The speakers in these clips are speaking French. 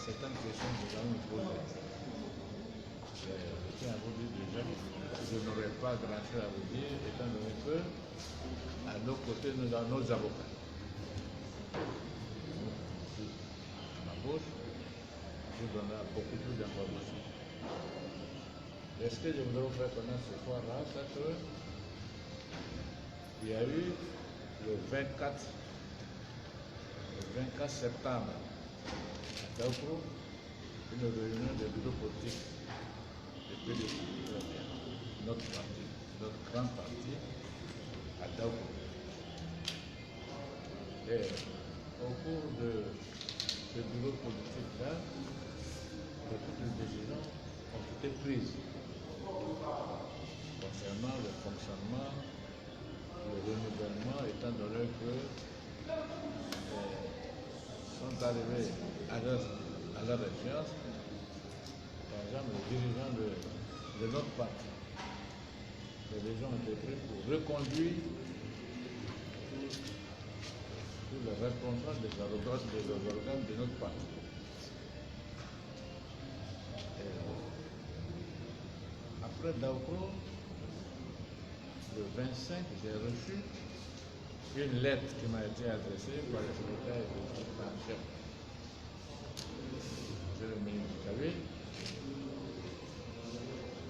certaines questions que nous allons nous poser. Je tiens à vous dire déjà que je n'aurai pas grand-chose à vous dire, étant donné que à nos côtés, nous avons nos avocats. À ma gauche, je vous donnerai beaucoup plus d'informations. Mais ce que je voudrais vous faire connaître ce soir-là, c'est qu'il y a eu le 24 septembre à Daoukro, une réunion de bureau politique de PDC, notre parti, notre grand parti, à Daoukro. Et au cours de ce bureau politique-là, toutes les décisions ont été prises concernant le fonctionnement, le renouvellement, étant donné que sont arrivés à leur échéance, par exemple, les dirigeants de notre parti. Les décisions ont été prises pour reconduire tous les responsables des organes de notre parti. Après Daoukro, le 25, j'ai reçu une lettre qui m'a été adressée par le secrétaire exécutif en chef, M. le ministre du Cabinet,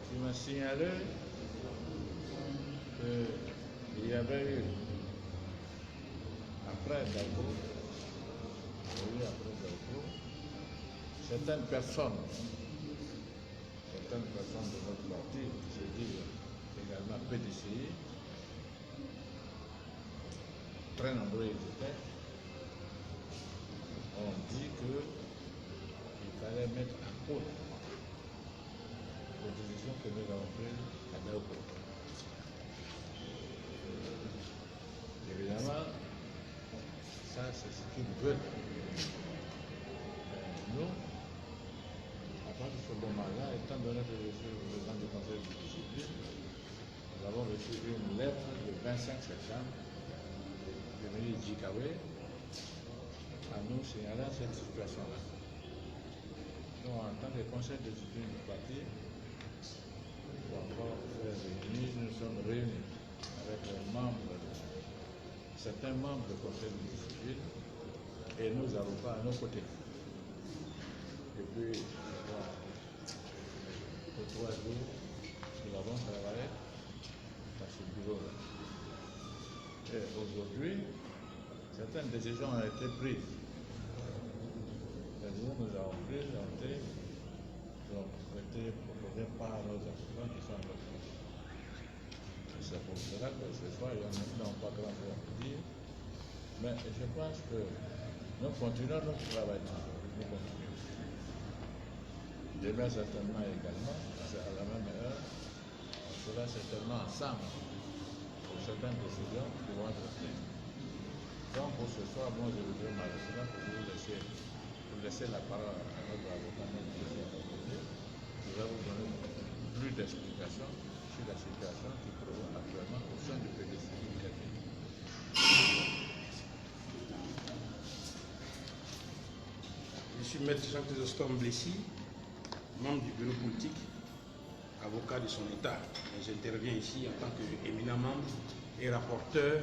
qui m'a signalé qu'il y avait eu, après Daoukro, certaines personnes de notre parti, qui se disent également PDCI, très nombreux ils étaient, ont dit qu'il fallait mettre en cause les décisions que nous avons prises à Daoukro. Évidemment, ça c'est ce qu'ils veulent. Nous, à partir de ce moment-là, étant donné que je suis le président du conseil de discipline, nous avons reçu une lettre le 25 septembre du ministre Djikawe à nous signalant cette situation-là. Donc, en tant que conseil de discipline du parti, pour encore faire réunir, nous sommes réunis avec certains membres du conseil de discipline et nos avocats à nos côtés. Et puis, pour 3 jours, nous avons travaillé dans ce bureau-là. Et aujourd'hui, certaines décisions ont été prises. Les décisions que nous avons prises ont été proposées par nos avocats qui sont notre côté. C'est pour cela que ce soir, ils n'ont pas grand-chose à dire. Mais je pense que nous continuons notre travail. Nous continuons. Demain, certainement également, à la même heure, on sera certainement ensemble pour certaines décisions qui vont être prises. Donc, pour ce soir, moi, je voudrais m'arrêter là pour vous laisser la parole à notre avocat, qui va vous donner plus d'explications sur la situation qui prévaut actuellement au sein du PDC. Je suis maître Jean-Chrysostome Blessy, membre du bureau politique, avocat de son État. J'interviens ici en tant qu'éminent membre et rapporteur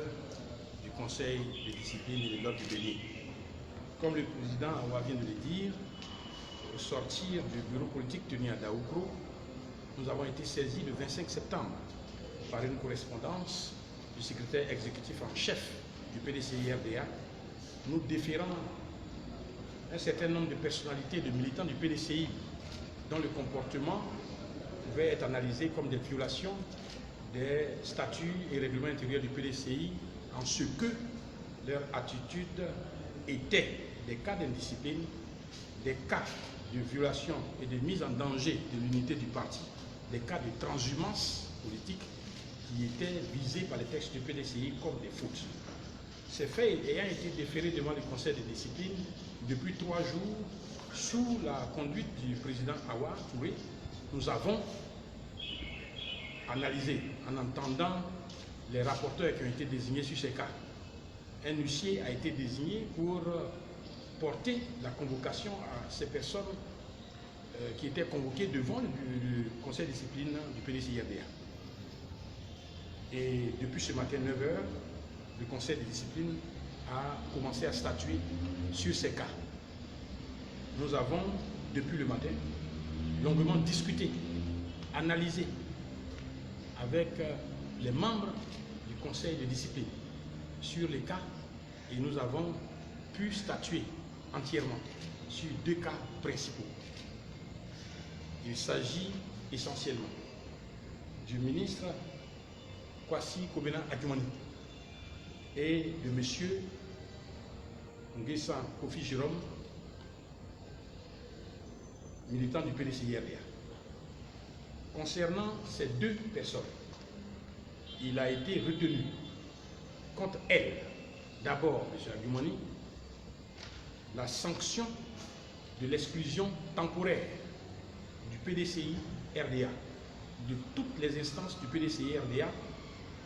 du Conseil de discipline et de l'ordre du Bénin. Comme le président Awa vient de le dire, au sortir du bureau politique tenu à Daoukro, nous avons été saisis le 25 septembre par une correspondance du secrétaire exécutif en chef du PDCI-RDA, nous déférant un certain nombre de personnalités et de militants du PDCI dont le comportement pouvait être analysé comme des violations des statuts et règlements intérieurs du PDCI en ce que leur attitude était des cas d'indiscipline, des cas de violation et de mise en danger de l'unité du parti, des cas de transhumance politique qui étaient visés par les textes du PDCI comme des fautes. Ces faits ayant été déférés devant le conseil de discipline depuis 3 jours sous la conduite du président Awa Touré, nous avons analysé en entendant les rapporteurs qui ont été désignés sur ces cas. Un huissier a été désigné pour porter la convocation à ces personnes qui étaient convoquées devant le conseil de discipline du PDCI-RDA. Et depuis ce matin 9h, le conseil de discipline a commencé à statuer sur ces cas. Nous avons, depuis le matin, longuement discuté, analysé avec les membres du conseil de discipline sur les cas et nous avons pu statuer entièrement sur 2 cas principaux. Il s'agit essentiellement du ministre Kwasi Kobena Adjumani et de M. Nguessan Kofi Jérôme, militant du PDCI-RDA. Concernant ces 2 personnes, il a été retenu contre elles, d'abord, M. Adjumani, la sanction de l'exclusion temporaire du PDCI-RDA, de toutes les instances du PDCI-RDA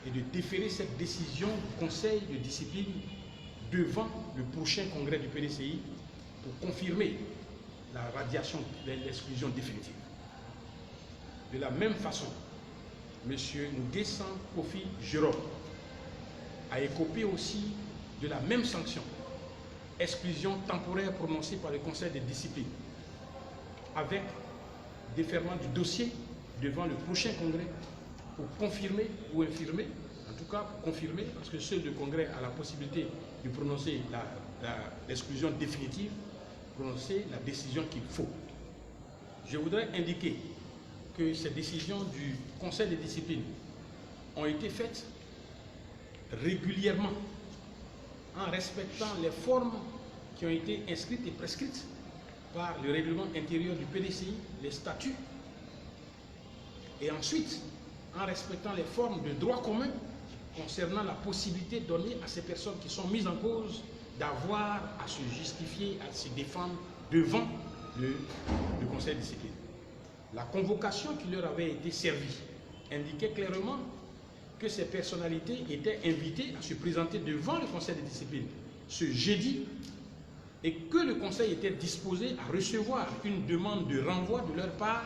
et de déférer cette décision du conseil de discipline devant le prochain congrès du PDCI pour confirmer la radiation de l'exclusion définitive. De la même façon, M. Nguessan Kofi Jérôme a écopé aussi de la même sanction, exclusion temporaire prononcée par le conseil de discipline, avec déferment du dossier devant le prochain congrès pour confirmer ou infirmer, en tout cas pour confirmer, parce que seul le congrès a la possibilité de prononcer l'exclusion définitive, prononcer la décision qu'il faut. Je voudrais indiquer que ces décisions du conseil de discipline ont été faites régulièrement en respectant les formes qui ont été inscrites et prescrites par le règlement intérieur du PDCI, les statuts, et ensuite en respectant les formes de droit commun concernant la possibilité donnée à ces personnes qui sont mises en cause d'avoir à se justifier, à se défendre devant le conseil de discipline. La convocation qui leur avait été servie indiquait clairement que ces personnalités étaient invitées à se présenter devant le conseil de discipline ce jeudi et que le conseil était disposé à recevoir une demande de renvoi de leur part,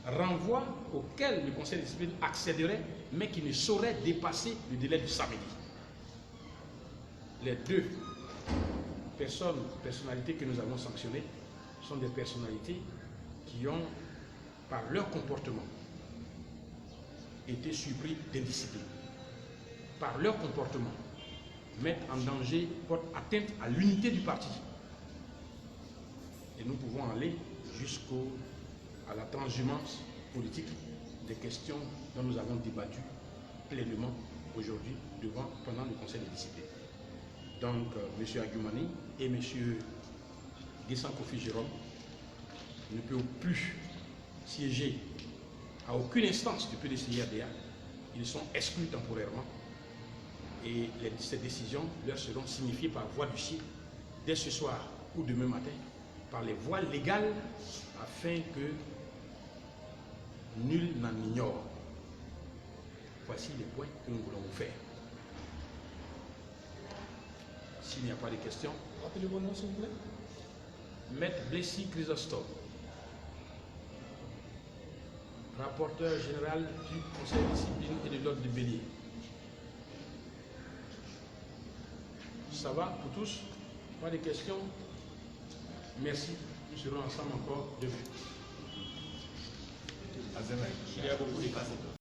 renvoi auquel le conseil de discipline accéderait, mais qui ne saurait dépasser le délai du samedi. Les 2 personnalités que nous avons sanctionnées sont des personnalités qui ont, par leur comportement, été surpris d'indiscipline. Par leur comportement, mettent en danger, portent atteinte à l'unité du parti. Et nous pouvons aller jusqu'à la transhumance politique des questions dont nous avons débattu pleinement aujourd'hui pendant le conseil de discipline. Donc, M. Adjumani et M. Nguessan Kofi Jérôme ne peuvent plus siéger à aucune instance du PDCI-RDA. Ils sont exclus temporairement et ces décisions leur seront signifiées par voie d'huissier dès ce soir ou demain matin par les voies légales afin que nul n'en ignore. Voici les points que nous voulons vous faire. S'il n'y a pas de questions, Rappelez vos noms, s'il vous plaît. Maître Blessy Chrysostome, rapporteur général du conseil de discipline et de l'ordre de Bélier. Ça va pour tous? Pas de questions? Merci. Nous serons ensemble encore demain. À demain. Il y a beaucoup de questions.